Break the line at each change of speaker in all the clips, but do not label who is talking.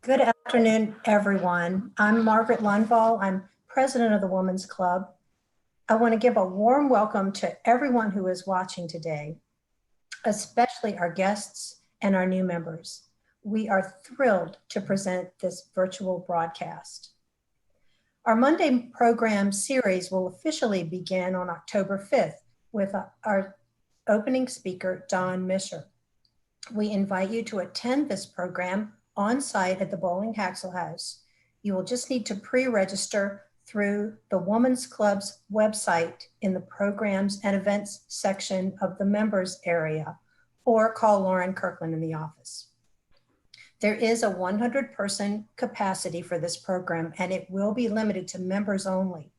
Good afternoon, everyone. I'm Margaret Lundvall. I'm president of the Women's Club. I want to give a warm welcome to everyone who is watching today, especially our guests and our new members. We are thrilled to present this virtual broadcast. Our Monday program series will officially begin on October 5th with our opening speaker, Don Mischer. We invite you to attend this program on site at the Bowling Haxel House. You will just need to pre-register through the Women's Club's website in the Programs and Events section of the members area, or call Lauren Kirkland in the office. There is a 100-person capacity for this program, and it will be limited to members only.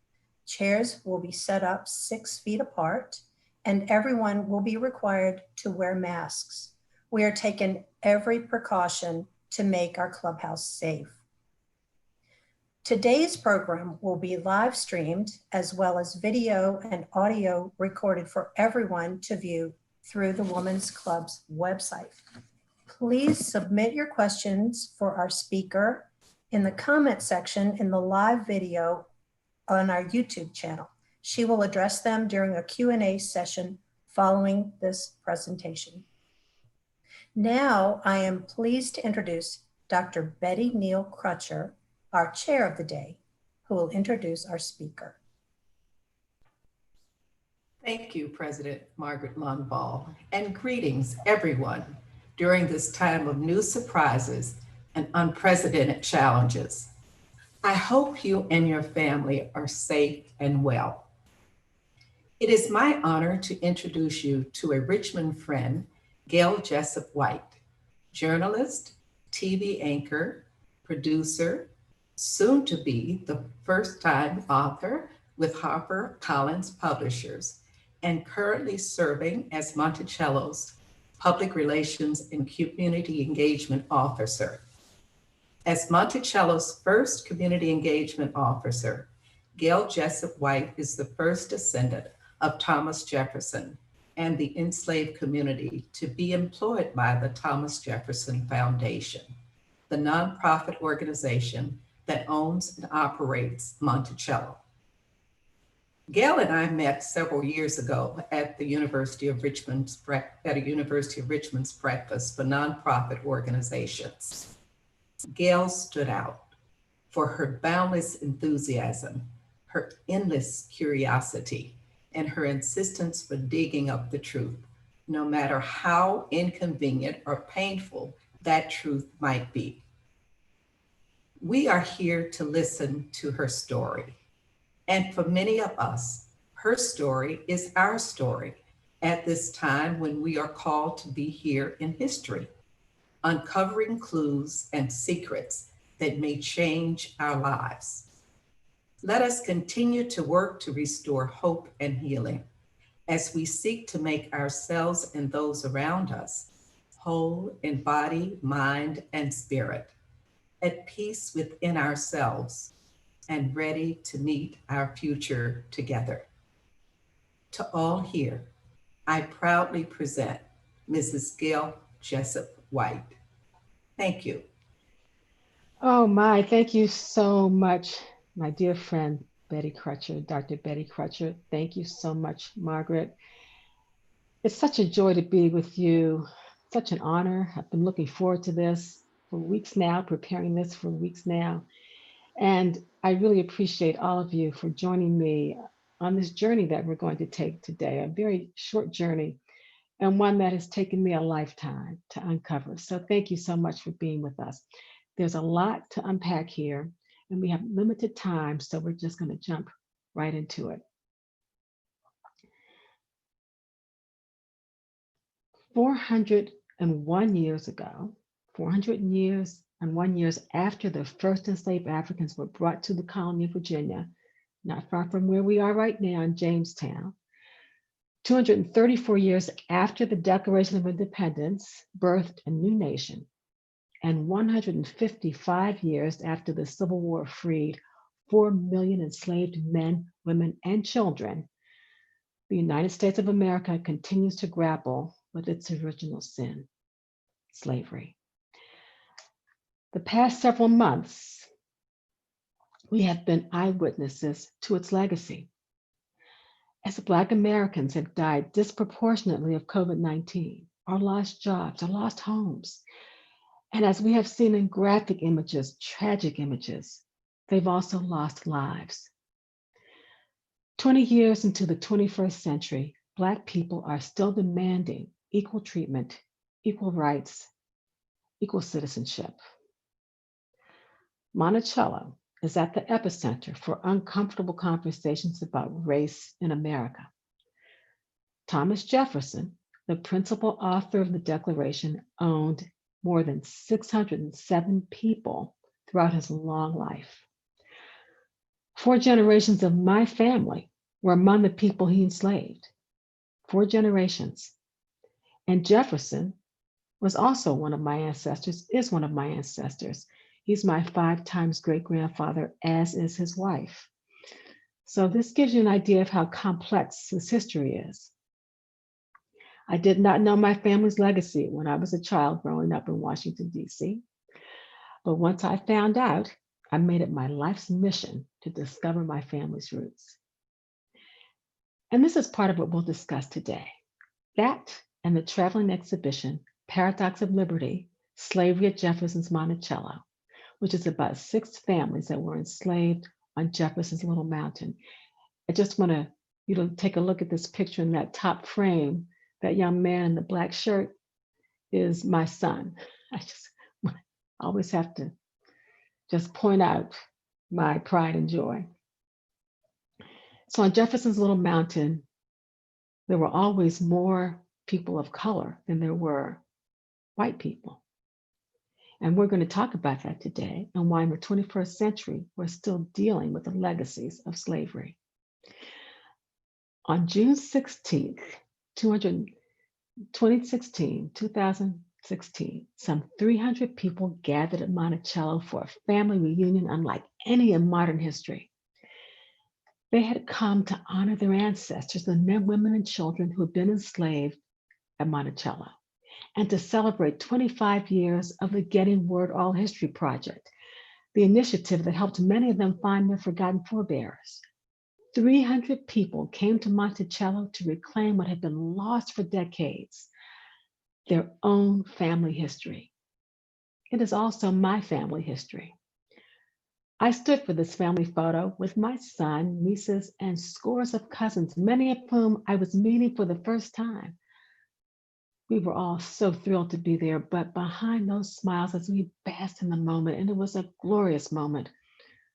Chairs will be set up 6 feet apart, and everyone will be required to wear masks. We are taking every precaution to make our clubhouse safe. Today's program will be live streamed as well as video and audio recorded for everyone to view through the Women's Club's website. Please submit your questions for our speaker in the comment section in the live video on our YouTube channel. She will address them during a Q&A session following this presentation. Now, I am pleased to introduce Dr. Betty Neal Crutcher, our chair of the day, who will introduce our speaker.
Thank you, President Margaret Lundvall, and greetings, everyone, during this time of new surprises and unprecedented challenges. I hope you and your family are safe and well. It is my honor to introduce you to a Richmond friend, Gayle Jessup White, journalist, TV anchor, producer, soon to be the first-time author with HarperCollins Publishers, and currently serving as Monticello's Public Relations and Community Engagement Officer. As Monticello's first Community Engagement Officer, Gayle Jessup White is the first descendant of Thomas Jefferson and the enslaved community to be employed by the Thomas Jefferson Foundation, the nonprofit organization that owns and operates Monticello. Gayle and I met several years ago at a University of Richmond's breakfast for nonprofit organizations. Gayle stood out for her boundless enthusiasm, her endless curiosity, and her insistence for digging up the truth, no matter how inconvenient or painful that truth might be. We are here to listen to her story. And for many of us, her story is our story at this time when we are called to be here in history, uncovering clues and secrets that may change our lives. Let us continue to work to restore hope and healing as we seek to make ourselves and those around us whole in body, mind, and spirit, at peace within ourselves, and ready to meet our future together. To all here, I proudly present Mrs. Gayle Jessup White. Thank you.
Oh my, thank you so much, my dear friend, Betty Crutcher, Dr. Betty Crutcher. Thank you so much, Margaret. It's such a joy to be with you, such an honor. I've been looking forward to this for weeks now, preparing this for weeks now. And I really appreciate all of you for joining me on this journey that we're going to take today, a very short journey, and one that has taken me a lifetime to uncover. So thank you so much for being with us. There's a lot to unpack here, and we have limited time, so we're just going to jump right into it. 401 years ago, 400 years and 1 years after the first enslaved Africans were brought to the colony of Virginia, not far from where we are right now in Jamestown, 234 years after the Declaration of Independence birthed a new nation, and 155 years after the Civil War freed 4 million enslaved men, women, and children, the United States of America continues to grapple with its original sin, slavery. The past several months, we have been eyewitnesses to its legacy. As Black Americans have died disproportionately of COVID-19, or lost jobs, or lost homes, and as we have seen in graphic images, tragic images, they've also lost lives. 20 years into the 21st century, Black people are still demanding equal treatment, equal rights, equal citizenship. Monticello is at the epicenter for uncomfortable conversations about race in America. Thomas Jefferson, the principal author of the Declaration, owned more than 607 people throughout his long life. 4 generations of my family were among the people he enslaved. 4 generations. And Jefferson was also one of my ancestors, is one of my ancestors. He's my 5 times great-grandfather, as is his wife. So this gives you an idea of how complex his history is. I did not know my family's legacy when I was a child growing up in Washington, D.C. But once I found out, I made it my life's mission to discover my family's roots. And this is part of what we'll discuss today. That and the traveling exhibition, Paradox of Liberty, Slavery at Jefferson's Monticello, which is about 6 families that were enslaved on Jefferson's Little Mountain. I just want to, take a look at this picture in that top frame. That young man in the black shirt is my son. I always have to just point out my pride and joy. So on Jefferson's Little Mountain, there were always more people of color than there were white people. And we're going to talk about that today and why in the 21st century, we're still dealing with the legacies of slavery. On June 16th, 2016, some 300 people gathered at Monticello for a family reunion unlike any in modern history. They had come to honor their ancestors, the men, women, and children who had been enslaved at Monticello, and to celebrate 25 years of the Getting Word Oral History Project, the initiative that helped many of them find their forgotten forebears. 300 people came to Monticello to reclaim what had been lost for decades, their own family history. It is also my family history. I stood for this family photo with my son, nieces, and scores of cousins, many of whom I was meeting for the first time. We were all so thrilled to be there, but behind those smiles as we basked in the moment, and it was a glorious moment,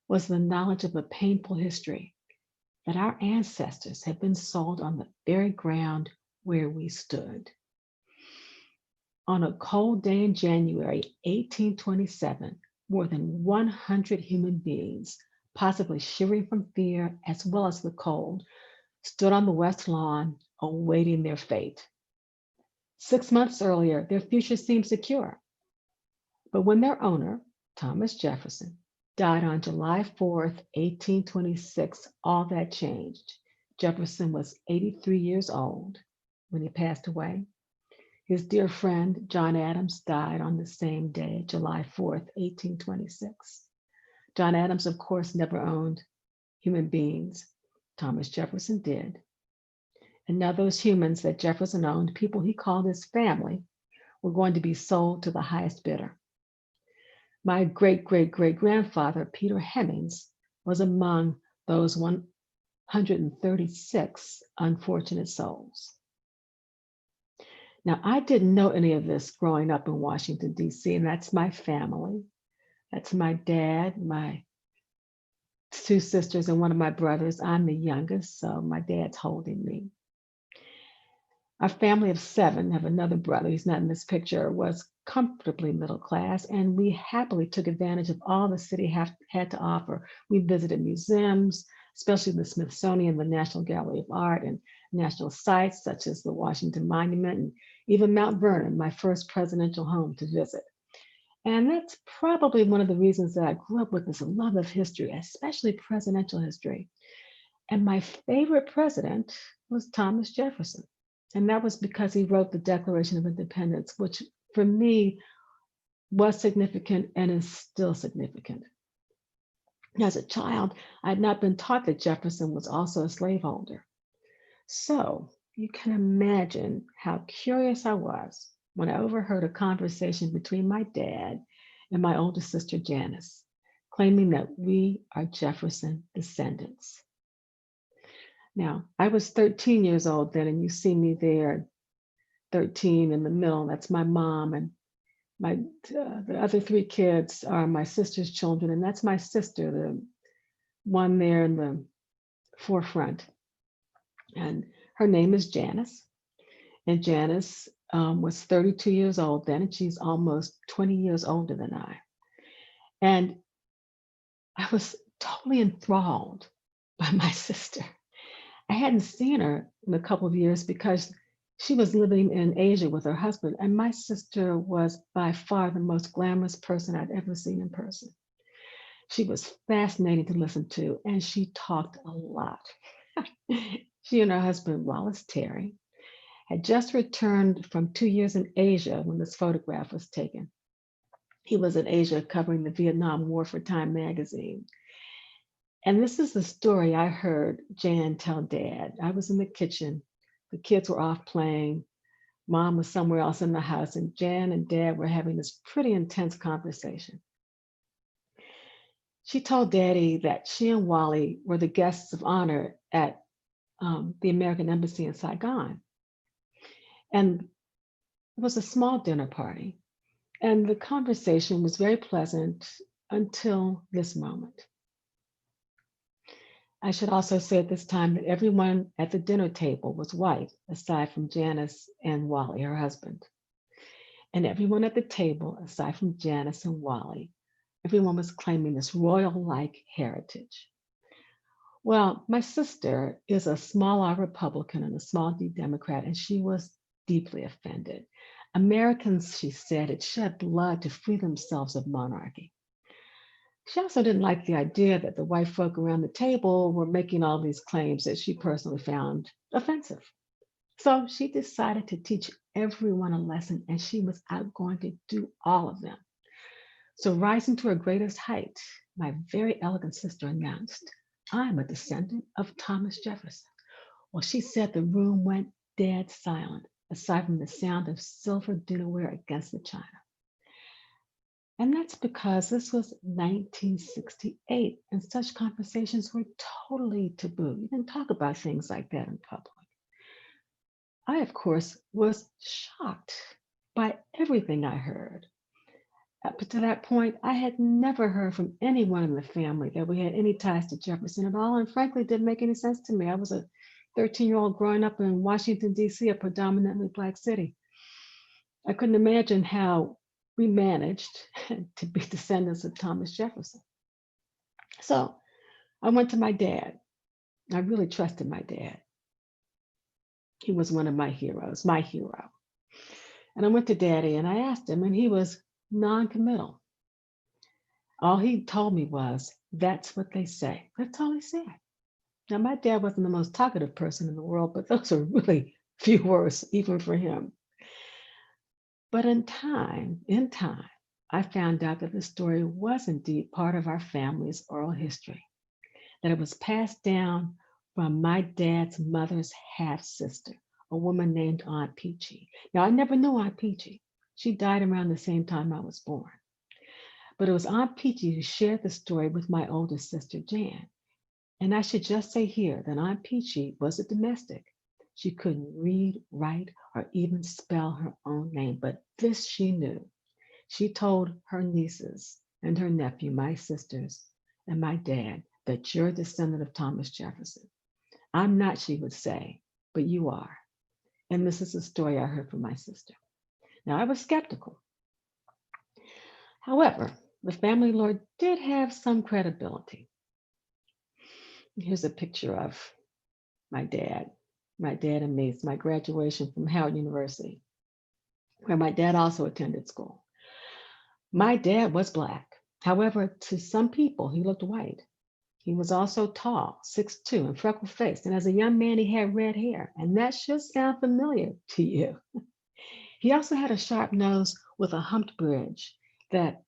was the knowledge of a painful history, that our ancestors had been sold on the very ground where we stood. On a cold day in January 1827, more than 100 human beings, possibly shivering from fear as well as the cold, stood on the West Lawn awaiting their fate. 6 months earlier, their future seemed secure. But when their owner, Thomas Jefferson, died on July 4th, 1826, all that changed. Jefferson was 83 years old when he passed away. His dear friend, John Adams, died on the same day, July 4th, 1826. John Adams, of course, never owned human beings. Thomas Jefferson did. And now those humans that Jefferson owned, people he called his family, were going to be sold to the highest bidder. My great-great-great-grandfather, Peter Hemings, was among those 136 unfortunate souls. Now, I didn't know any of this growing up in Washington, D.C., and that's my family. That's my dad, my two sisters and one of my brothers. I'm the youngest, so my dad's holding me. Our family of seven, have another brother, he's not in this picture, was comfortably middle class, and we happily took advantage of all the city had to offer. We visited museums, especially the Smithsonian, the National Gallery of Art, and national sites such as the Washington Monument, and even Mount Vernon, my first presidential home to visit. And that's probably one of the reasons that I grew up with this love of history, especially presidential history. And my favorite president was Thomas Jefferson. And that was because he wrote the Declaration of Independence, which for me was significant and is still significant. As a child, I had not been taught that Jefferson was also a slaveholder. So you can imagine how curious I was when I overheard a conversation between my dad and my older sister Janice, claiming that we are Jefferson descendants. Now, I was 13 years old then, and you see me there, 13 in the middle. That's my mom, and the other three kids are my sister's children, and that's my sister, the one there in the forefront. And her name is Janice, and Janice was 32 years old then, and she's almost 20 years older than I. And I was totally enthralled by my sister. I hadn't seen her in a couple of years because she was living in Asia with her husband, and my sister was by far the most glamorous person I'd ever seen in person. She was fascinating to listen to, and she talked a lot. She and her husband, Wallace Terry, had just returned from 2 years in Asia when this photograph was taken. He was in Asia covering the Vietnam War for Time magazine. And this is the story I heard Jan tell Dad. I was in the kitchen. The kids were off playing. Mom was somewhere else in the house, and Jan and Dad were having this pretty intense conversation. She told Daddy that she and Wally were the guests of honor at the American Embassy in Saigon. And it was a small dinner party. And the conversation was very pleasant until this moment. I should also say at this time that everyone at the dinner table was white, aside from Janice and Wally, her husband. And everyone at the table, aside from Janice and Wally, everyone was claiming this royal-like heritage. Well, my sister is a small R Republican and a small D Democrat, and she was deeply offended. Americans, she said, had shed blood to free themselves of monarchy. She also didn't like the idea that the white folk around the table were making all these claims that she personally found offensive. So she decided to teach everyone a lesson, and she was out going to do all of them. So rising to her greatest height, my very elegant sister announced, "I'm a descendant of Thomas Jefferson." Well, she said the room went dead silent, aside from the sound of silver dinnerware against the china. And that's because this was 1968, and such conversations were totally taboo. You didn't talk about things like that in public. I, of course, was shocked by everything I heard. Up to that point, I had never heard from anyone in the family that we had any ties to Jefferson at all, and frankly, it didn't make any sense to me. I was a 13-year-old growing up in Washington, D.C., a predominantly Black city. I couldn't imagine how we managed to be descendants of Thomas Jefferson. So I went to my dad. I really trusted my dad. He was one of my heroes, my hero. And I went to Daddy and I asked him, and he was non-committal. All he told me was, "That's what they say." That's all he said. Now, my dad wasn't the most talkative person in the world, but those are really few words, even for him. But in time, I found out that the story was indeed part of our family's oral history, that it was passed down from my dad's mother's half-sister, a woman named Aunt Peachy. Now, I never knew Aunt Peachy. She died around the same time I was born. But it was Aunt Peachy who shared the story with my older sister, Jan. And I should just say here that Aunt Peachy was a domestic. She couldn't read, write, or even spell her own name, but this she knew. She told her nieces and her nephew, my sisters, and my dad, that you're a descendant of Thomas Jefferson. I'm not, she would say, but you are. And this is a story I heard from my sister. Now, I was skeptical. However, the family lore did have some credibility. Here's a picture of my dad and me. It's my graduation from Howard University, where my dad also attended school. My dad was Black. However, to some people, he looked white. He was also tall, 6'2", and freckle-faced. And as a young man, he had red hair. And that should sound familiar to you. He also had a sharp nose with a humped bridge that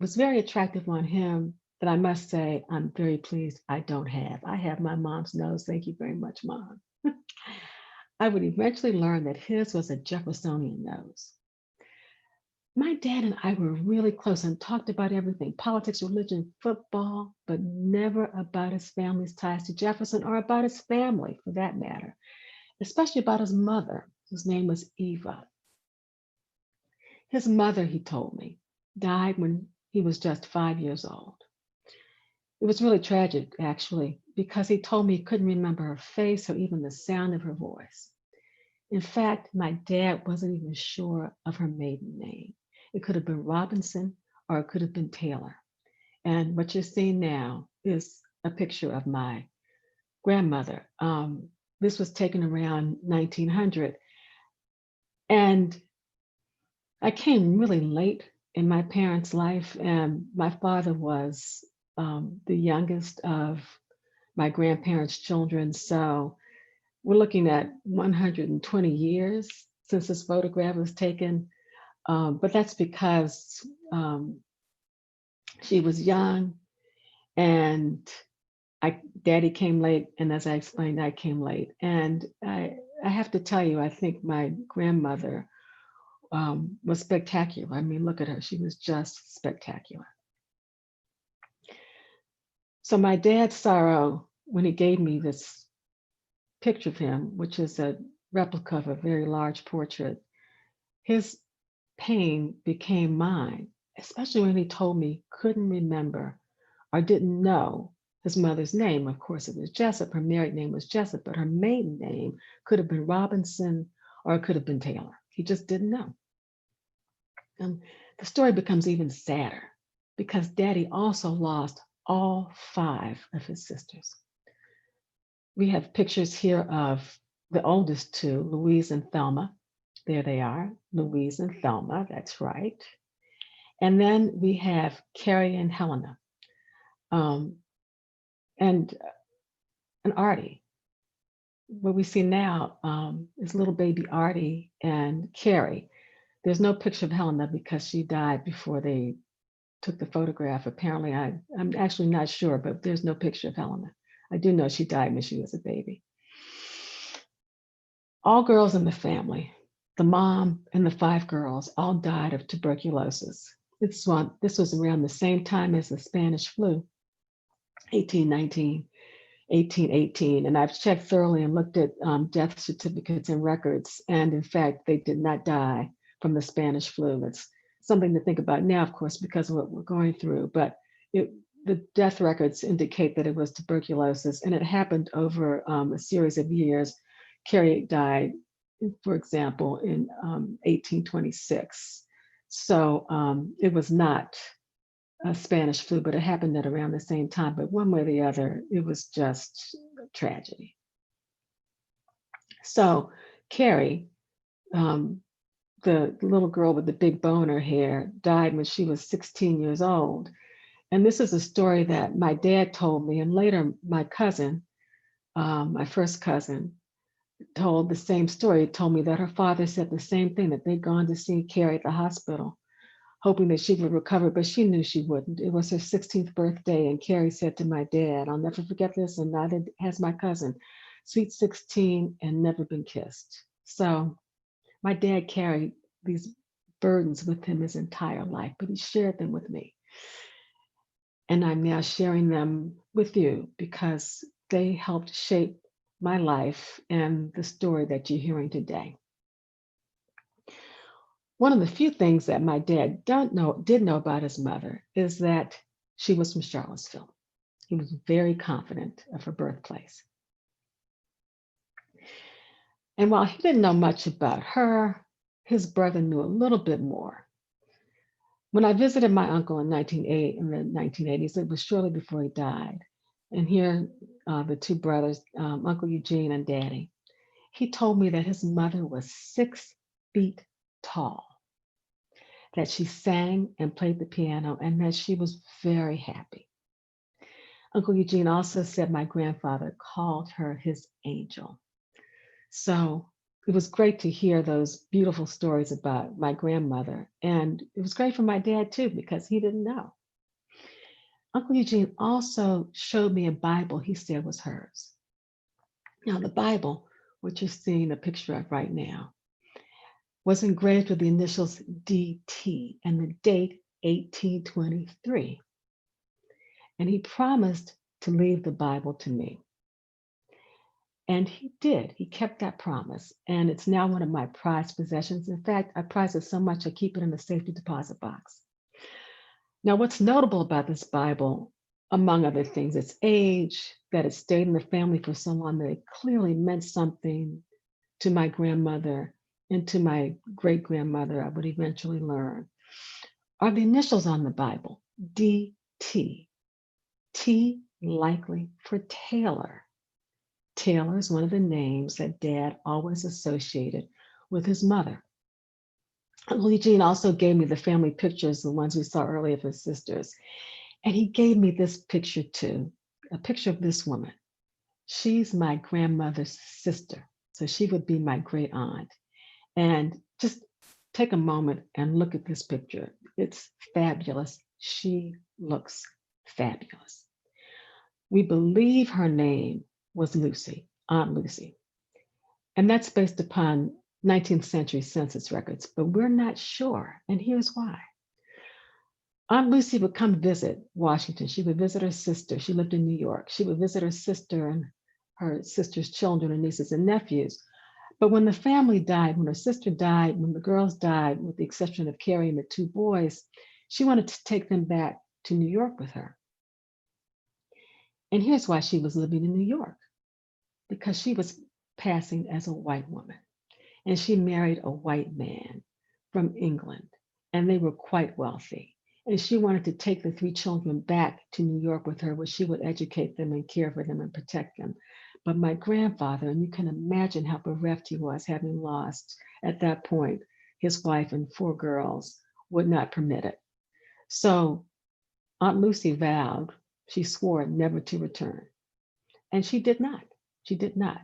was very attractive on him, that I must say, I'm very pleased I don't have. I have my mom's nose. Thank you very much, Mom. I would eventually learn that his was a Jeffersonian nose. My dad and I were really close and talked about everything, politics, religion, football, but never about his family's ties to Jefferson or about his family for that matter, especially about his mother, whose name was Eva. His mother, he told me, died when he was just 5 years old. It was really tragic, actually, because he told me he couldn't remember her face or even the sound of her voice. In fact, my dad wasn't even sure of her maiden name. It could have been Robinson or it could have been Taylor. And what you're seeing now is a picture of my grandmother. This was taken around 1900. And I came really late in my parents' life, and my father was the youngest of my grandparents' children. So we're looking at 120 years since this photograph was taken. But that's because she was young and Daddy came late. And as I explained, I came late. And I have to tell you, I think my grandmother was spectacular. I mean, look at her. She was just spectacular. So my dad's sorrow when he gave me this picture of him, which is a replica of a very large portrait, his pain became mine, especially when he told me he couldn't remember or didn't know his mother's name. Of course, it was Jessup. Her married name was Jessup, but her maiden name could have been Robinson or it could have been Taylor. He just didn't know. And the story becomes even sadder because Daddy also lost all 5 of his sisters. We have pictures here of the oldest 2, Louise and Thelma. There they are, Louise and Thelma, that's right. And then we have Carrie and Helena, and Artie. What we see now is little baby Artie and Carrie. There's no picture of Helena because she died before they took the photograph. Apparently, I'm actually not sure, but there's no picture of Helena. I do know she died when she was a baby. All girls in the family, the mom and the 5 girls, all died of tuberculosis. This was around the same time as the Spanish flu, 1819, 1818. And I've checked thoroughly and looked at death certificates and records. And in fact, they did not die from the Spanish flu. That's something to think about now, of course, because of what we're going through. But the death records indicate that it was tuberculosis, and it happened over a series of years. Carrie died, for example, in 1826. So it was not a Spanish flu, but it happened at around the same time. But one way or the other, it was just a tragedy. So Carrie, the little girl with the big bow in her hair, died when she was 16 years old. And this is a story that my dad told me, and later my cousin, my first cousin, told the same story. He told me that her father said the same thing, that they'd gone to see Carrie at the hospital, hoping that she would recover, but she knew she wouldn't. It was her 16th birthday, and Carrie said to my dad, I'll never forget this, and neither has my cousin, sweet 16 and never been kissed. So my dad carried these burdens with him his entire life, but he shared them with me. And I'm now sharing them with you because they helped shape my life and the story that you're hearing today. One of the few things that my dad did know about his mother is that she was from Charlottesville. He was very confident of her birthplace. And while he didn't know much about her, his brother knew a little bit more. When I visited my uncle in the 1980s, it was shortly before he died. And here, the two brothers, Uncle Eugene and Daddy, he told me that his mother was 6 feet tall, that she sang and played the piano, and that she was very happy. Uncle Eugene also said my grandfather called her his angel. So it was great to hear those beautiful stories about my grandmother. And it was great for my dad too, because he didn't know. Uncle Eugene also showed me a Bible he said was hers. Now, the Bible, which you're seeing a picture of right now, was engraved with the initials DT and the date 1823. And he promised to leave the Bible to me. And he did. He kept that promise. And it's now one of my prized possessions. In fact, I prize it so much I keep it in a safety deposit box. Now, what's notable about this Bible, among other things, its age, that it stayed in the family for so long that it clearly meant something to my grandmother and to my great-grandmother, I would eventually learn, are the initials on the Bible, DT. T likely for Taylor. Taylor is one of the names that Dad always associated with his mother. Uncle Eugene also gave me the family pictures, the ones we saw earlier of his sisters. And he gave me this picture too, a picture of this woman. She's my grandmother's sister, so she would be my great aunt. And just take a moment and look at this picture. It's fabulous. She looks fabulous. We believe her name was Lucy, Aunt Lucy. And that's based upon 19th century census records, but we're not sure. And here's why. Aunt Lucy would come visit Washington. She would visit her sister. She lived in New York. She would visit her sister and her sister's children and nieces and nephews. But when the family died, when her sister died, when the girls died, with the exception of Carrie and the two boys, she wanted to take them back to New York with her. And here's why she was living in New York, because she was passing as a white woman. And she married a white man from England, and they were quite wealthy. And she wanted to take the 3 children back to New York with her, where she would educate them and care for them and protect them. But my grandfather, and you can imagine how bereft he was, having lost at that point his wife and 4 girls, would not permit it. So Aunt Lucy vowed, she swore never to return. And she did not. She did not.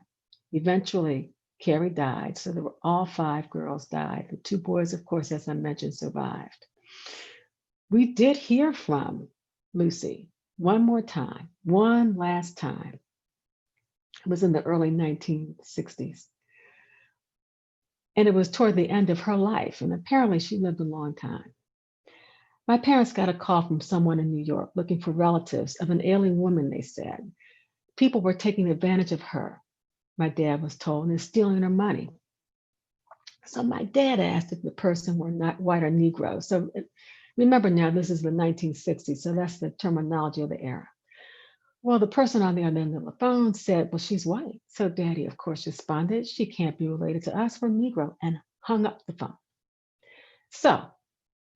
Eventually, Carrie died. So there were all 5 girls died. The 2 boys, of course, as I mentioned, survived. We did hear from Lucy one more time, one last time. It was in the early 1960s. And it was toward the end of her life. And apparently she lived a long time. My parents got a call from someone in New York looking for relatives of an ailing woman, they said. People were taking advantage of her, my dad was told, and stealing her money. So my dad asked if the person were not white or Negro. So remember now, this is the 1960s, so that's the terminology of the era. Well, the person on the other end of the phone said, well, she's white. So Daddy, of course, responded, she can't be related to us, we're Negro, and hung up the phone. So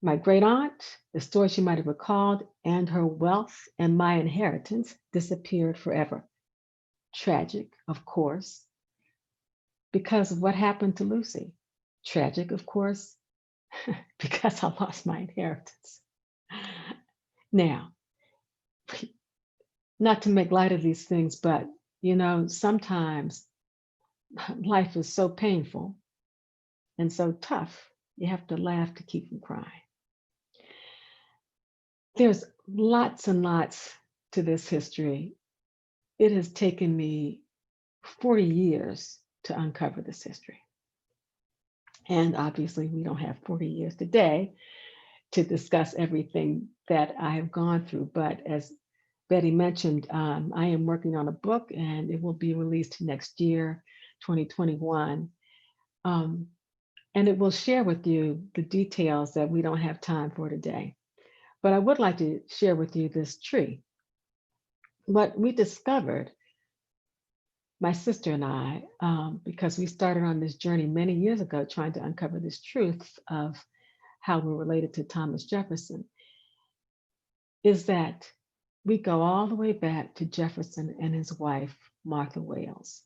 my great aunt, the story she might have recalled, and her wealth and my inheritance disappeared forever. Tragic, of course, because of what happened to Lucy. Tragic, of course, because I lost my inheritance. Now, not to make light of these things, but sometimes life is so painful and so tough, you have to laugh to keep from crying. There's lots and lots to this history. It has taken me 40 years to uncover this history. And obviously, we don't have 40 years today to discuss everything that I have gone through. But as Betty mentioned, I am working on a book and it will be released next year, 2021. And it will share with you the details that we don't have time for today. But I would like to share with you this tree. what we discovered, my sister and I, because we started on this journey many years ago trying to uncover this truth of how we're related to Thomas Jefferson, is that we go all the way back to Jefferson and his wife, Martha Wales.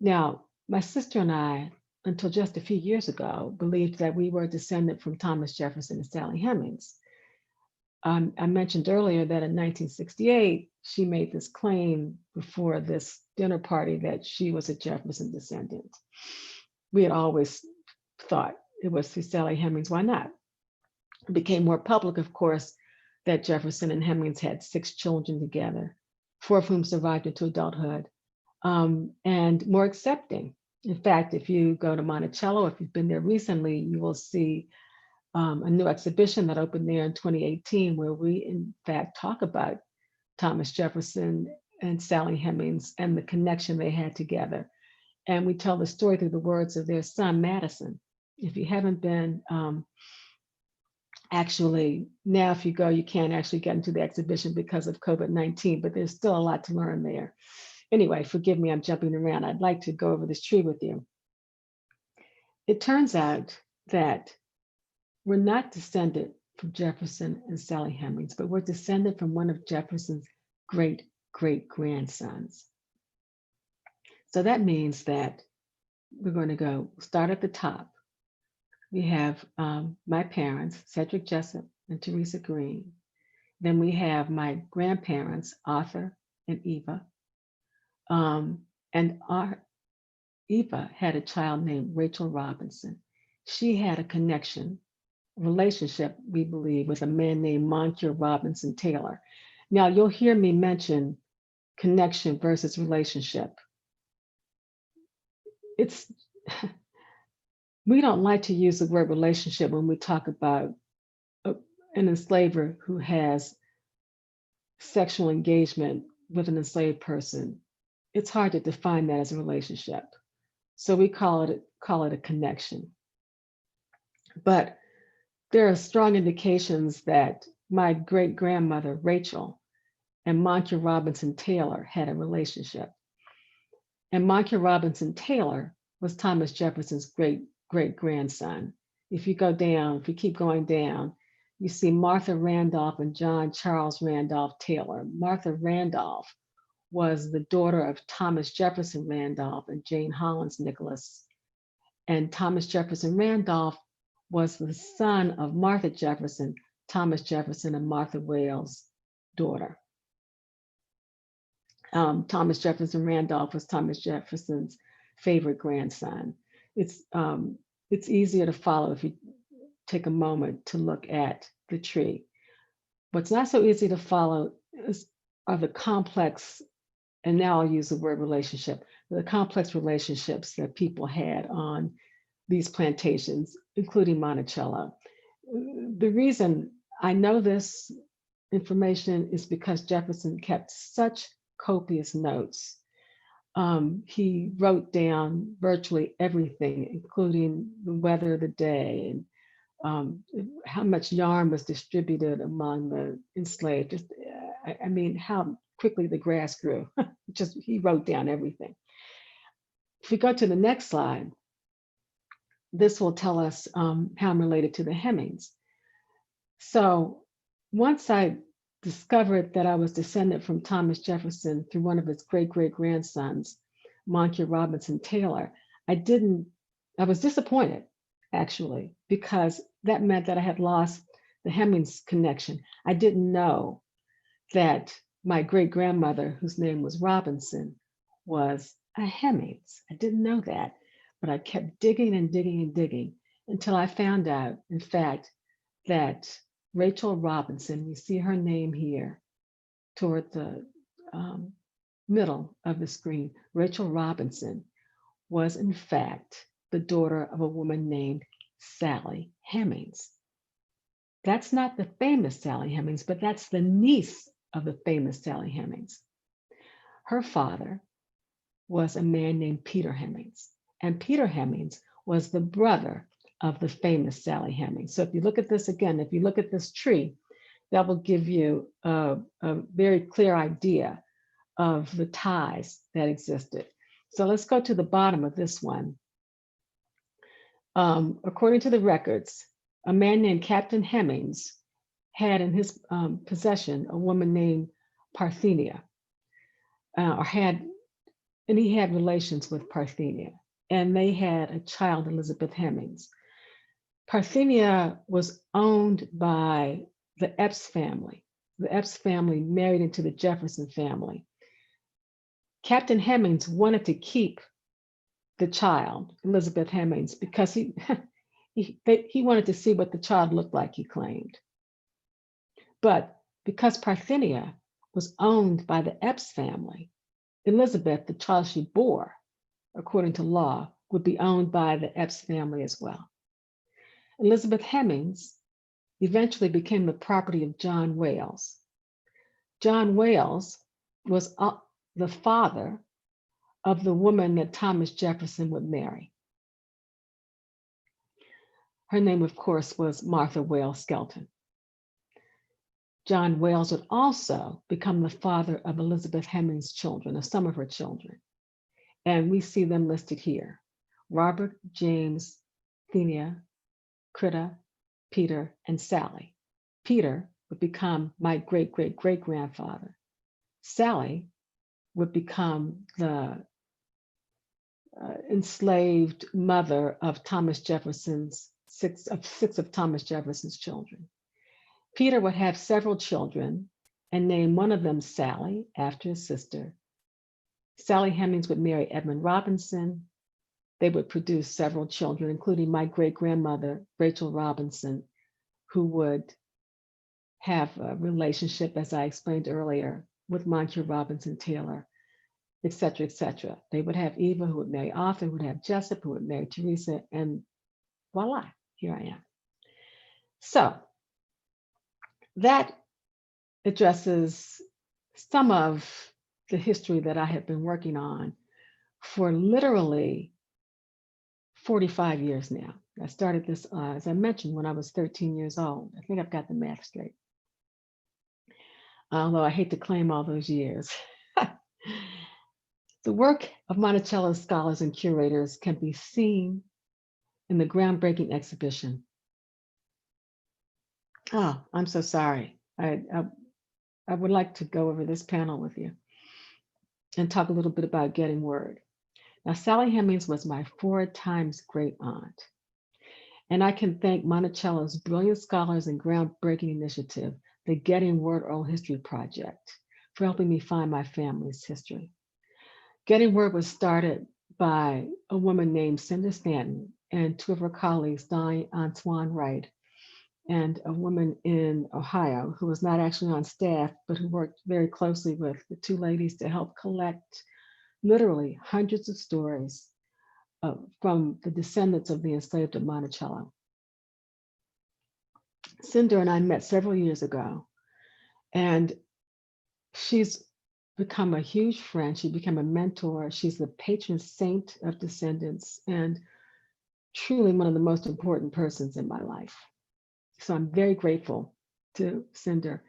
Now, my sister and I, until just a few years ago, believed that we were descended from Thomas Jefferson and Sally Hemings. I mentioned earlier that in 1968, she made this claim before this dinner party that she was a Jefferson descendant. We had always thought it was through Sally Hemings. Why not? It became more public, of course, that Jefferson and Hemings had 6 children together, 4 of whom survived into adulthood, and more accepting. In fact, if you go to Monticello, if you've been there recently, you will see a new exhibition that opened there in 2018, where we, in fact, talk about Thomas Jefferson and Sally Hemings and the connection they had together. And we tell the story through the words of their son, Madison. If you haven't been, actually, now if you go, you can't actually get into the exhibition because of COVID-19, but there's still a lot to learn there. Anyway, forgive me, I'm jumping around. I'd like to go over this tree with you. It turns out that we're not descended from Jefferson and Sally Hemings, but we're descended from one of Jefferson's great-great-grandsons. So that means that we're going to go start at the top. We have my parents, Cedric Jessup and Teresa Green. Then we have my grandparents, Arthur and Eva. And Eva had a child named Rachel Robinson. She had a connection, relationship, we believe, with a man named Moncure Robinson Taylor. Now, you'll hear me mention connection versus relationship. It's we don't like to use the word relationship when we talk about an enslaver who has sexual engagement with an enslaved person. It's hard to define that as a relationship. So we call it a connection. But there are strong indications that my great-grandmother, Rachel, and Moncure Robinson Taylor had a relationship. And Moncure Robinson Taylor was Thomas Jefferson's great-grandson. If you go down, if you keep going down, you see Martha Randolph and John Charles Randolph Taylor. Martha Randolph was the daughter of Thomas Jefferson Randolph and Jane Hollins Nicholas. And Thomas Jefferson Randolph was the son of Martha Jefferson, Thomas Jefferson, and Martha Wales' daughter. Thomas Jefferson Randolph was Thomas Jefferson's favorite grandson. It's easier to follow if you take a moment to look at the tree. What's not so easy to follow are the complex, and now I'll use the word relationship, the complex relationships that people had on these plantations, including Monticello. The reason I know this information is because Jefferson kept such copious notes. He wrote down virtually everything, including the weather of the day and how much yarn was distributed among the enslaved. Just, I mean, how quickly the grass grew. Just, he wrote down everything. If we go to the next slide, this will tell us how I'm related to the Hemings. So once I discovered that I was descended from Thomas Jefferson through one of his great-great-grandsons, Moncure Robinson Taylor, I was disappointed, actually, because that meant that I had lost the Hemings connection. I didn't know that my great-grandmother, whose name was Robinson, was a Hemings. I didn't know that, but I kept digging and digging and digging until I found out, in fact, that Rachel Robinson, you see her name here toward the middle of the screen, Rachel Robinson was in fact the daughter of a woman named Sally Hemings. That's not the famous Sally Hemings, but that's the niece of the famous Sally Hemings. Her father was a man named Peter Hemings, and Peter Hemings was the brother of the famous Sally Hemings. So if you look at this again, if you look at this tree, that will give you a very clear idea of the ties that existed. So let's go to the bottom of this one. According to the records, a man named Captain Hemings had in his possession a woman named Parthenia, and he had relations with Parthenia, and they had a child, Elizabeth Hemings. Parthenia was owned by the Epps family. The Epps family married into the Jefferson family. Captain Hemings wanted to keep the child, Elizabeth Hemings, because he wanted to see what the child looked like, he claimed. But because Parthenia was owned by the Epps family, Elizabeth, the child she bore, according to law, would be owned by the Epps family as well. Elizabeth Hemings eventually became the property of John Wales. John Wales was the father of the woman that Thomas Jefferson would marry. Her name, of course, was Martha Wales Skelton. John Wales would also become the father of Elizabeth Hemings' children, of some of her children. And we see them listed here: Robert, James, Thenia, Critta, Peter, and Sally. Peter would become my great-great-great-grandfather. Sally would become the enslaved mother of Thomas Jefferson's, six of Thomas Jefferson's children. Peter would have several children and name one of them Sally, after his sister. Sally Hemings would marry Edmund Robinson. They would produce several children, including my great-grandmother, Rachel Robinson, who would have a relationship, as I explained earlier, with Moncure Robinson Taylor, et cetera, et cetera. They would have Eva, who would marry Arthur, who would have Jessup, who would marry Teresa, and voila, here I am. So that addresses some of the history that I have been working on for literally 45 years now. I started this, as I mentioned, when I was 13 years old. I think I've got the math straight, although I hate to claim all those years. The work of Monticello scholars and curators can be seen in the groundbreaking exhibition. Oh, I'm so sorry. I would like to go over this panel with you and talk a little bit about getting word. Now, Sally Hemings was my 4 times great aunt. And I can thank Monticello's brilliant scholars and groundbreaking initiative, the Getting Word Oral History Project, for helping me find my family's history. Getting Word was started by a woman named Cinda Stanton and 2 of her colleagues, Diane Antoine Wright, and a woman in Ohio who was not actually on staff, but who worked very closely with the 2 ladies to help collect literally hundreds of stories from the descendants of the enslaved at Monticello. Cinda and I met several years ago, and she's become a huge friend. She became a mentor. She's the patron saint of descendants and truly one of the most important persons in my life. So I'm very grateful to Cinda.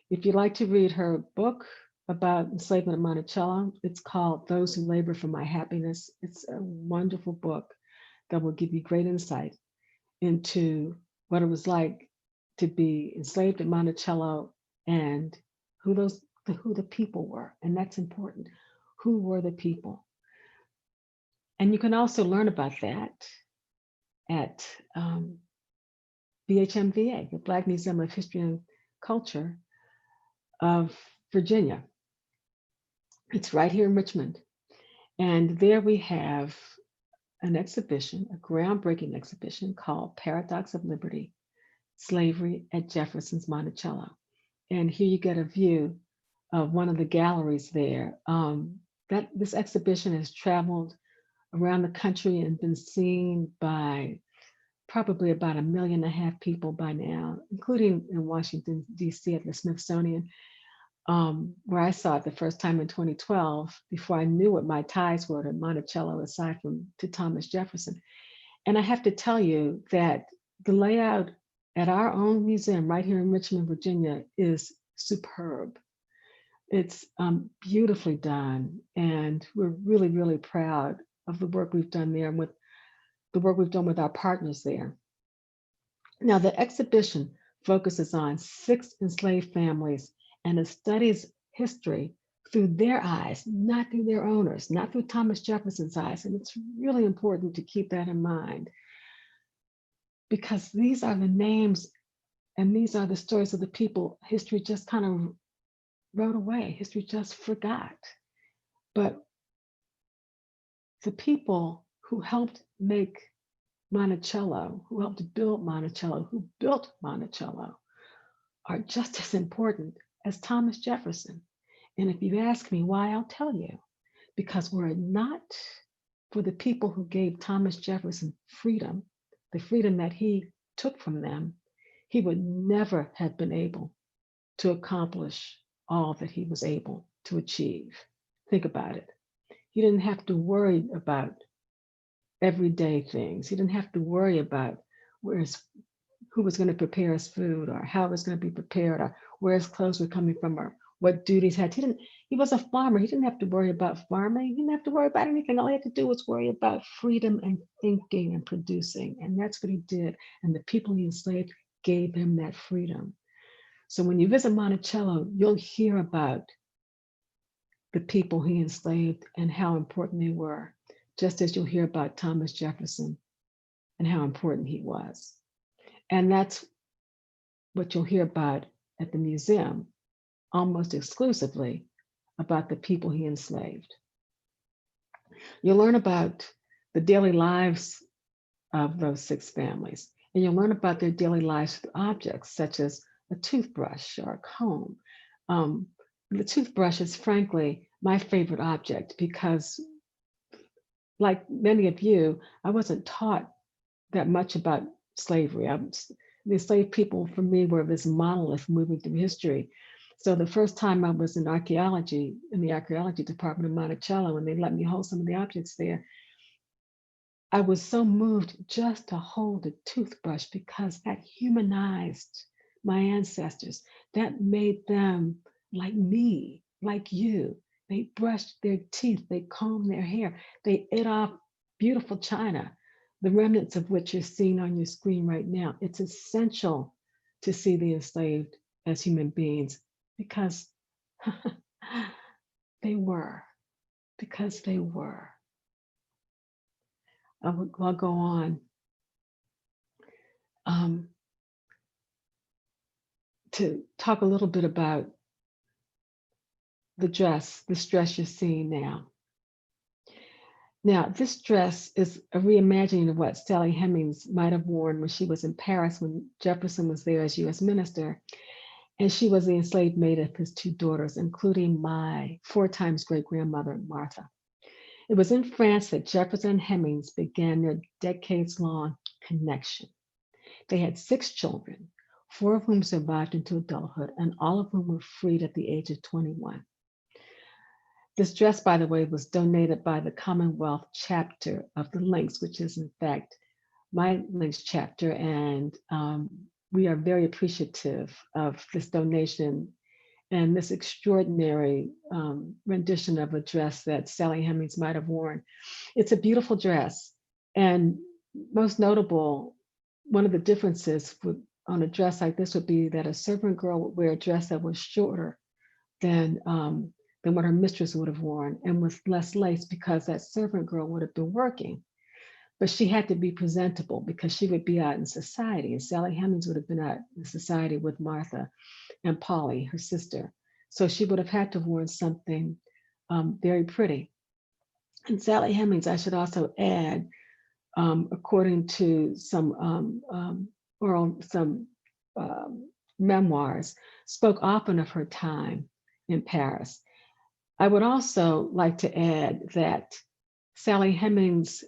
If you'd like to read her book about enslavement at Monticello, it's called Those Who Labor for My Happiness. It's a wonderful book that will give you great insight into what it was like to be enslaved at Monticello and who the people were. And that's important. Who were the people? And you can also learn about that at BHMVA, the Black Museum of History and Culture of Virginia. It's right here in Richmond. And there we have an exhibition, a groundbreaking exhibition called Paradox of Liberty, Slavery at Jefferson's Monticello. And here you get a view of one of the galleries there. This exhibition has traveled around the country and been seen by probably about 1.5 million people by now, including in Washington, DC at the Smithsonian, where I saw it the first time in 2012, before I knew what my ties were to Monticello, aside from to Thomas Jefferson. And I have to tell you that the layout at our own museum right here in Richmond, Virginia, is superb. It's beautifully done, and we're really, really proud of the work we've done there and with the work we've done with our partners there. Now, the exhibition focuses on 6 enslaved families and it studies history through their eyes, not through their owners, not through Thomas Jefferson's eyes. And it's really important to keep that in mind because these are the names and these are the stories of the people history just kind of wrote away, history just forgot. But the people who helped make Monticello, who helped build Monticello, who built Monticello, are just as important as Thomas Jefferson. And if you ask me why, I'll tell you. Because were it not for the people who gave Thomas Jefferson freedom, the freedom that he took from them, he would never have been able to accomplish all that he was able to achieve. Think about it. He didn't have to worry about everyday things. He didn't have to worry about who was going to prepare his food or how it was going to be prepared or where his clothes were coming from or what duties had. He was a farmer. He didn't have to worry about farming. He didn't have to worry about anything. All he had to do was worry about freedom and thinking and producing. And that's what he did. And the people he enslaved gave him that freedom. So when you visit Monticello, you'll hear about the people he enslaved and how important they were, just as you'll hear about Thomas Jefferson and how important he was. And that's what you'll hear about at the museum, almost exclusively about the people he enslaved. You'll learn about the daily lives of those 6 families, and you'll learn about their daily lives through objects such as a toothbrush or a comb. The toothbrush is frankly my favorite object because, like many of you, I wasn't taught that much about slavery. The enslaved people for me were this monolith moving through history. So the first time I was in archaeology, in the archaeology department of Monticello, and they let me hold some of the objects there, I was so moved just to hold a toothbrush because that humanized my ancestors. That made them like me, like you. They brushed their teeth, they combed their hair, they ate off beautiful china, the remnants of which you're seeing on your screen right now. It's essential to see the enslaved as human beings because they were, because they were. I'll go on to talk a little bit about this dress you're seeing now. Now, this dress is a reimagining of what Sally Hemings might have worn when she was in Paris when Jefferson was there as US minister. And she was the enslaved maid of his 2 daughters, including my 4 times great-grandmother, Martha. It was in France that Jefferson and Hemings began their decades-long connection. They had 6 children, 4 of whom survived into adulthood, and all of whom were freed at the age of 21. This dress, by the way, was donated by the Commonwealth chapter of the Links, which is in fact my Links chapter, and we are very appreciative of this donation and this extraordinary rendition of a dress that Sally Hemings might have worn. It's a beautiful dress, and most notable, one of the differences on a dress like this would be that a servant girl would wear a dress that was shorter than what her mistress would have worn and with less lace because that servant girl would have been working. But she had to be presentable because she would be out in society. And Sally Hemings would have been out in society with Martha and Polly, her sister. So she would have had to have worn something very pretty. And Sally Hemings, I should also add, according to some memoirs, spoke often of her time in Paris. I would also like to add that Sally Hemings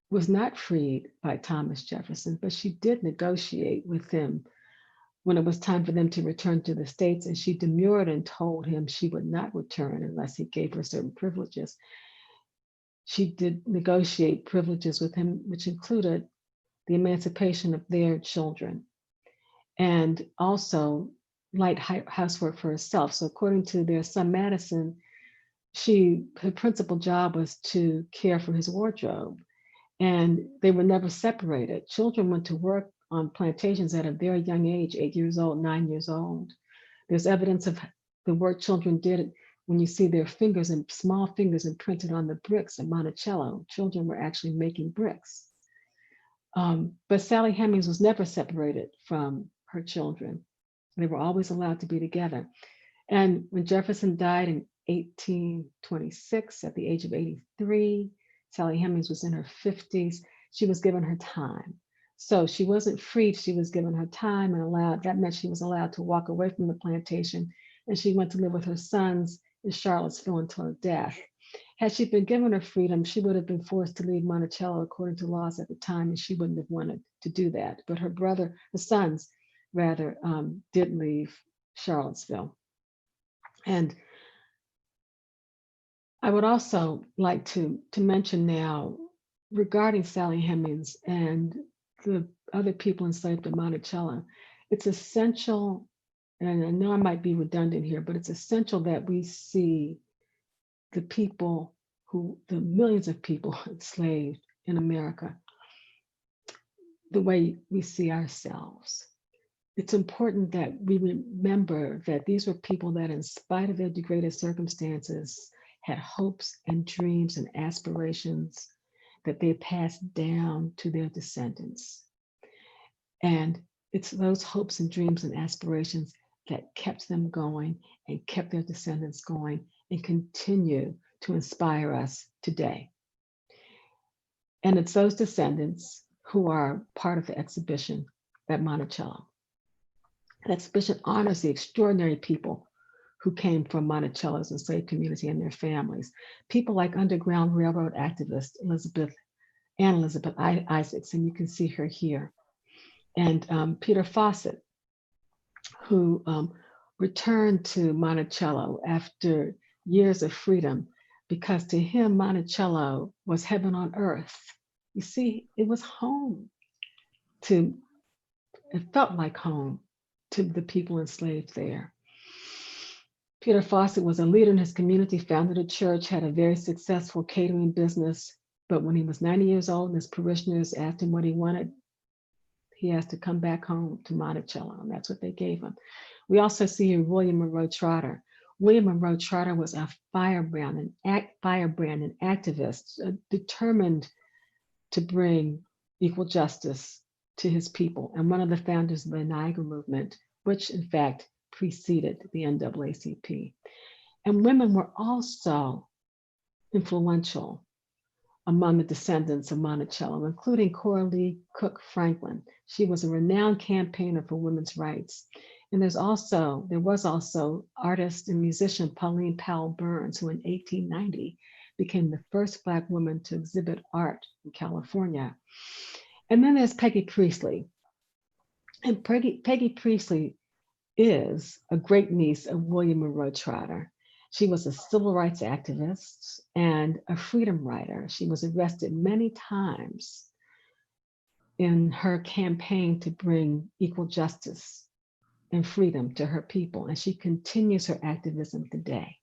was not freed by Thomas Jefferson, but she did negotiate with him when it was time for them to return to the States, and she demurred and told him she would not return unless he gave her certain privileges. She did negotiate privileges with him, which included the emancipation of their children. and also light housework for herself. So according to their son Madison, her principal job was to care for his wardrobe, and they were never separated. Children went to work on plantations at a very young age, 8 years old, 9 years old. There's evidence of the work children did when you see their fingers and small fingers imprinted on the bricks at Monticello. Children were actually making bricks. But Sally Hemings was never separated from her children. They were always allowed to be together. And when Jefferson died in 1826 at the age of 83, Sally Hemings was in her 50s. She was given her time. So she wasn't freed, she was given her time and allowed, that meant she was allowed to walk away from the plantation, and she went to live with her sons in Charlottesville until her death. Had she been given her freedom, she would have been forced to leave Monticello according to laws at the time, and she wouldn't have wanted to do that. But her sons rather, did leave Charlottesville. And I would also like to mention now regarding Sally Hemings and the other people enslaved in Monticello, it's essential, and I know I might be redundant here, but it's essential that we see the millions of people enslaved in America the way we see ourselves. It's important that we remember that these were people that, in spite of their degraded circumstances, had hopes and dreams and aspirations that they passed down to their descendants. And it's those hopes and dreams and aspirations that kept them going and kept their descendants going and continue to inspire us today. And it's those descendants who are part of the exhibition at Monticello. The exhibition honors the extraordinary people who came from Monticello's enslaved community and their families. People like Underground Railroad activist Elizabeth Isaacs, and you can see her here. And Peter Fawcett, who returned to Monticello after years of freedom, because to him, Monticello was heaven on earth. You see, it was home it felt like home to the people enslaved there. Peter Fawcett was a leader in his community, founded a church, had a very successful catering business. But when he was 90 years old and his parishioners asked him what he wanted, he has to come back home to Monticello, and that's what they gave him. We also see here William Monroe Trotter. William Monroe Trotter was a firebrand and activist, determined to bring equal justice to his people, and one of the founders of the Niagara movement, which in fact preceded the NAACP. And women were also influential among the descendants of Monticello, including Coralie Cook Franklin. She was a renowned campaigner for women's rights. And there was also artist and musician Pauline Powell Burns, who in 1890 became the first Black woman to exhibit art in California. And then there's Peggy Priestley. And Peggy Priestley is a great niece of William Monroe Trotter. She was a civil rights activist and a freedom writer. She was arrested many times in her campaign to bring equal justice and freedom to her people, and she continues her activism today.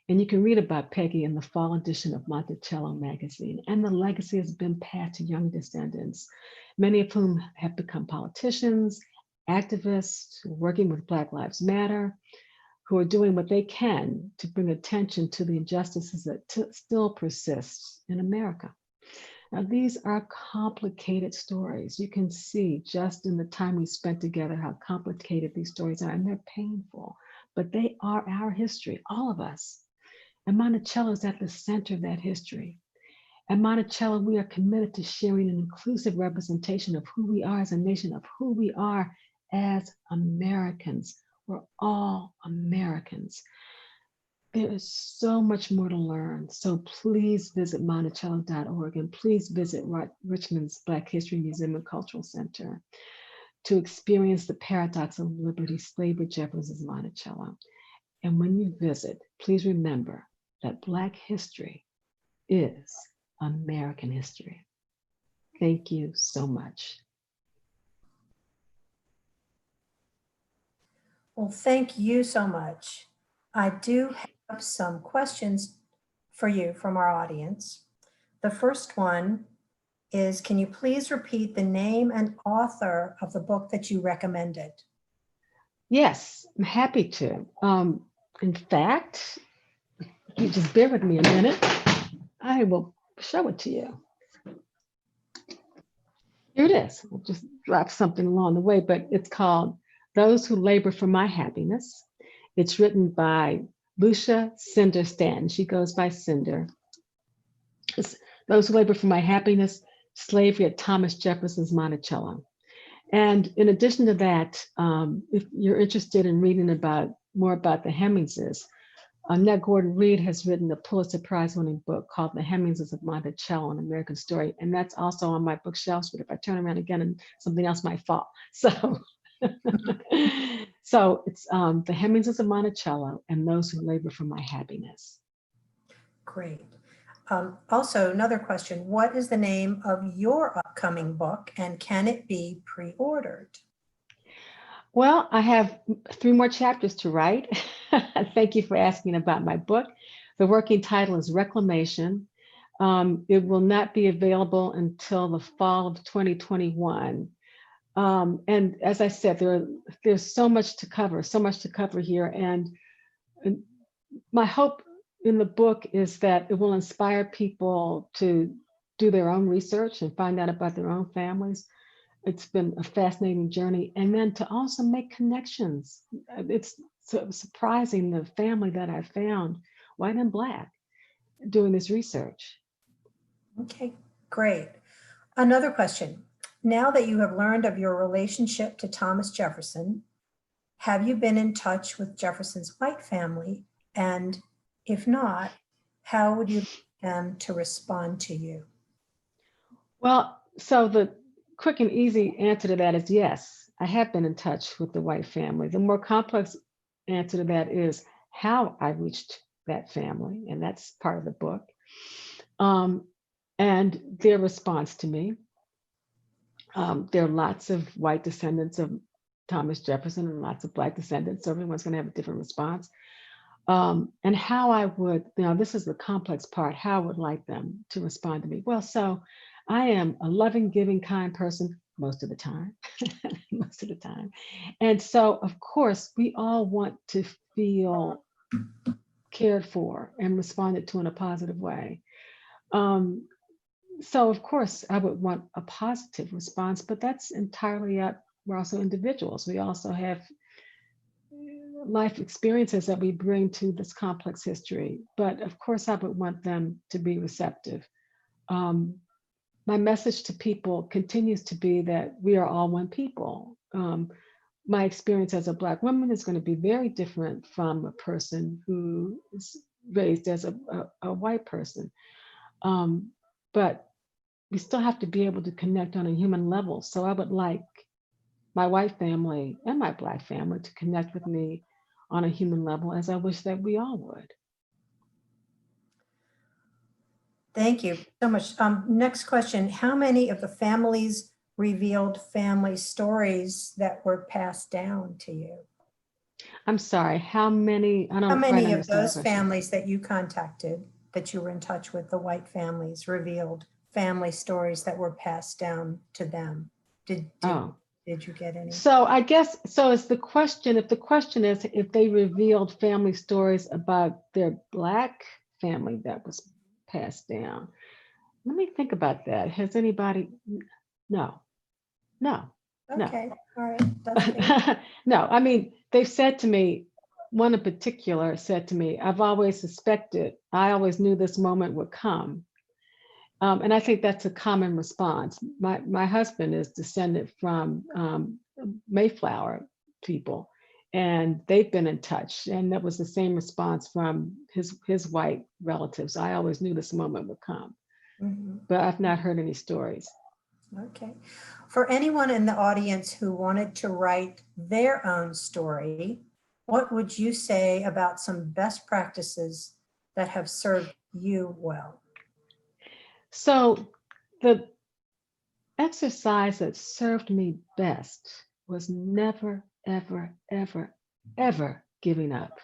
And you can read about Peggy in the fall edition of Monticello magazine, and the legacy has been passed to young descendants, many of whom have become politicians, activists, working with Black Lives Matter, who are doing what they can to bring attention to the injustices that still persist in America. Now, these are complicated stories. You can see just in the time we spent together how complicated these stories are, and they're painful, but they are our history, all of us. And Monticello is at the center of that history. At Monticello, we are committed to sharing an inclusive representation of who we are as a nation, of who we are as Americans. We're all Americans. There is so much more to learn. So please visit monticello.org, and please visit Richmond's Black History Museum and Cultural Center to experience the paradox of liberty, slavery, Jefferson's Monticello. And when you visit, please remember that Black history is American history. Thank you so much.
Well, thank you so much. I do have some questions for you from our audience. The first one is, can you please repeat the name and author of the book that you recommended?
Yes, I'm happy to. In fact, if you just bear with me a minute, I will show it to you. Here it is. We'll just drop something along the way, but it's called Those Who Labor for My Happiness. It's written by Lucia Cinder Stanton. She goes by Cinder. It's Those Who Labor for My Happiness, Slavery at Thomas Jefferson's Monticello. And in addition to that, if you're interested in reading more about the Hemingses, Annette Gordon Reed has written a Pulitzer Prize-winning book called The Hemingses of Monticello, an American Story, and that's also on my bookshelves. But if I turn around again, and something else might fall. So, so it's The Hemingses of Monticello and Those Who Labor for My Happiness.
Great. Also, another question, what is the name of your upcoming book and can it be pre-ordered?
Well, I have 3 more chapters to write. Thank you for asking about my book. The working title is Reclamation. It will not be available until the fall of 2021. And as I said, there's so much to cover here. And my hope in the book is that it will inspire people to do their own research and find out about their own families. It's been a fascinating journey. And then to also make connections. It's surprising the family that I found, white and Black, doing this research.
Okay, great. Another question. Now that you have learned of your relationship to Thomas Jefferson, have you been in touch with Jefferson's white family? And if not, how would you like them to respond to you?
Well, so the quick and easy answer to that is yes, I have been in touch with the white family. The more complex answer to that is how I reached that family, and that's part of the book. And their response to me. There are lots of white descendants of Thomas Jefferson and lots of Black descendants, so everyone's going to have a different response. And how I would, this is the complex part, how I would like them to respond to me. Well, so I am a loving, giving, kind person most of the time, most of the time. And so, of course, we all want to feel cared for and responded to in a positive way. So, of course, I would want a positive response, but that's entirely up. We're also individuals. We also have life experiences that we bring to this complex history. But of course, I would want them to be receptive. My message to people continues to be that we are all one people. My experience as a Black woman is going to be very different from a person who is raised as a white person. But we still have to be able to connect on a human level. So I would like my white family and my Black family to connect with me on a human level, as I wish that we all would.
Thank you so much. Next question, how many of the families revealed family stories that were passed down to you?
I'm sorry, how many? I don't
How many
quite
of
understand the
those
question.
families that you contacted, that you were in touch with, the white families, revealed family stories that were passed down to them? Did you get any?
So I guess, so is the question, if the question is if they revealed family stories about their Black family that was passed down, let me think about that. Has anybody? No.
Okay, all right. That's good.
No, I mean, they've said to me, one in particular said to me, I've always suspected, I always knew this moment would come. And I think that's a common response. My husband is descended from Mayflower people, and they've been in touch. And that was the same response from his white relatives. I always knew this moment would come, but I've not heard any stories.
Okay. For anyone in the audience who wanted to write their own story, what would you say about some best practices that have served you well?
So the exercise that served me best was never, ever, ever, ever giving up.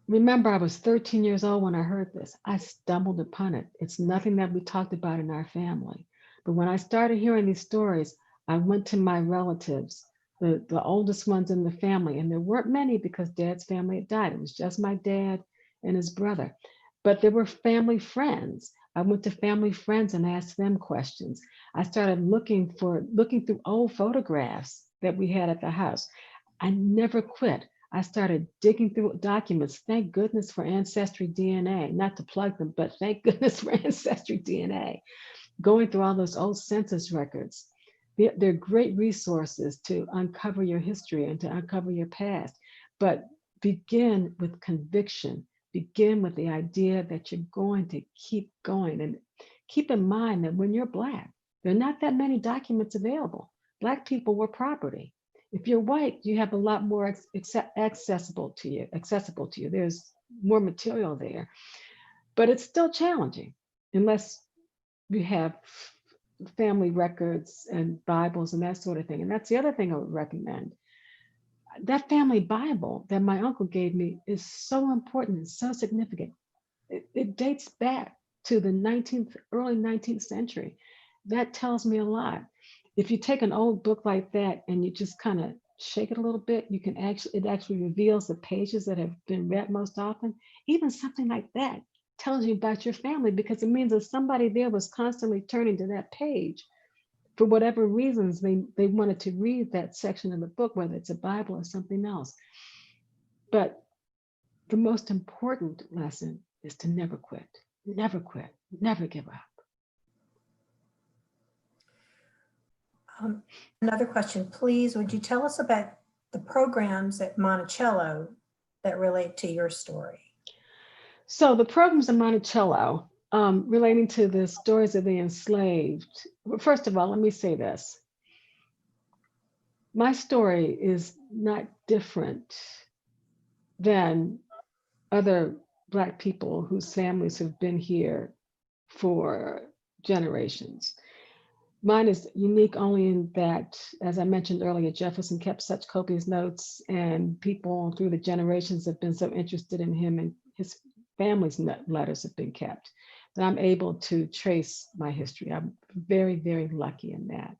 Remember, I was 13 years old when I heard this. I stumbled upon it. It's nothing that we talked about in our family. But when I started hearing these stories, I went to my relatives, the oldest ones in the family, and there weren't many because Dad's family had died. It was just my dad and his brother. But there were family friends. I went to family friends and asked them questions. I started looking through old photographs that we had at the house. I never quit. I started digging through documents. Thank goodness for Ancestry DNA, not to plug them, but thank goodness for Ancestry DNA. Going through all those old census records. They're great resources to uncover your history and to uncover your past. But begin with conviction. Begin with the idea that you're going to keep going. And keep in mind that when you're Black, there are not that many documents available. Black people were property. If you're white, you have a lot more accessible to you. There's more material there, but it's still challenging unless you have family records and Bibles and that sort of thing. And that's the other thing I would recommend. That family Bible that my uncle gave me is so important and so significant. It dates back to the early 19th century. That tells me a lot. If you take an old book like that and you just kind of shake it a little bit, it actually reveals the pages that have been read most often. Even something like that tells you about your family, because it means that somebody there was constantly turning to that page for whatever reasons they wanted to read that section of the book, whether it's a Bible or something else. But the most important lesson is to never quit, never quit, never give up.
Another question, please. Would you tell us about the programs at Monticello that relate to your story?
So the programs in Monticello relating to the stories of the enslaved. First of all, let me say this. My story is not different than other Black people whose families have been here for generations. Mine is unique only in that, as I mentioned earlier, Jefferson kept such copious notes, and people through the generations have been so interested in him, and his family's letters have been kept, that I'm able to trace my history. I'm very, very lucky in that.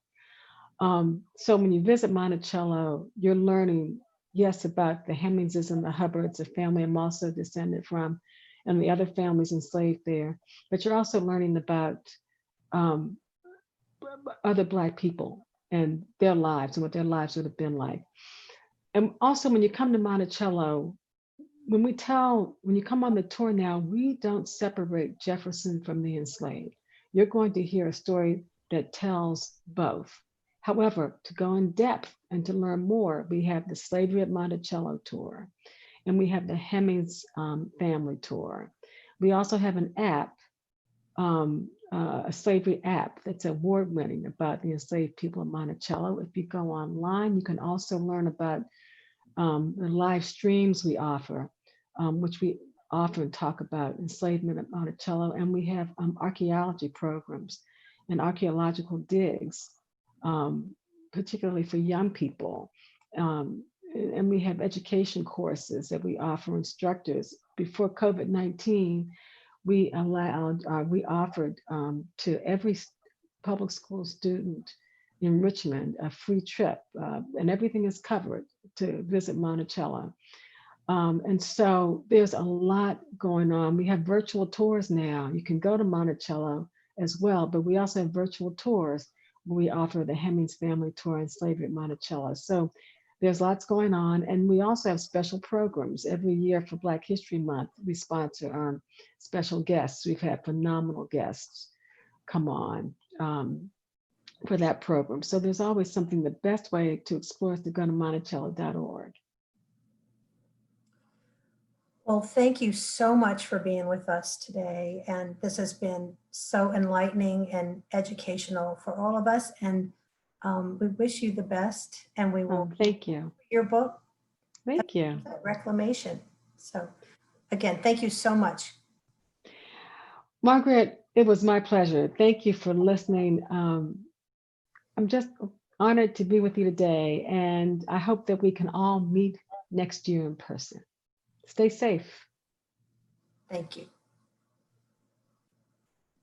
So when you visit Monticello, you're learning, yes, about the Hemingses and the Hubbards, a family I'm also descended from, and the other families enslaved there. But you're also learning about other Black people and their lives and what their lives would have been like. And also when you come to Monticello, when you come on the tour now, we don't separate Jefferson from the enslaved. You're going to hear a story that tells both. However, to go in depth and to learn more, we have the Slavery at Monticello tour, and we have the Hemings family tour. We also have an app, a slavery app that's award-winning about the enslaved people of Monticello. If you go online, you can also learn about the live streams we offer, which we often talk about enslavement at Monticello. And we have archaeology programs and archaeological digs, particularly for young people. And we have education courses that we offer instructors. Before COVID-19, we offered to every public school student in Richmond a free trip, and everything is covered to visit Monticello. And so there's a lot going on. We have virtual tours now. You can go to Monticello as well, but we also have virtual tours where we offer the Hemings family tour and slavery at Monticello. So there's lots going on. And we also have special programs. Every year for Black History Month, we sponsor special guests. We've had phenomenal guests come on for that program. So there's always something. The best way to explore is to go to monticello.org.
Well, thank you so much for being with us today. And this has been so enlightening and educational for all of us. And we wish you the best. And we will
thank you.
Your book.
Thank you.
Reclamation. So again, thank you so much.
Margaret, it was my pleasure. Thank you for listening. I'm honored to be with you today. And I hope that we can all meet next year in person. Stay safe.
Thank you.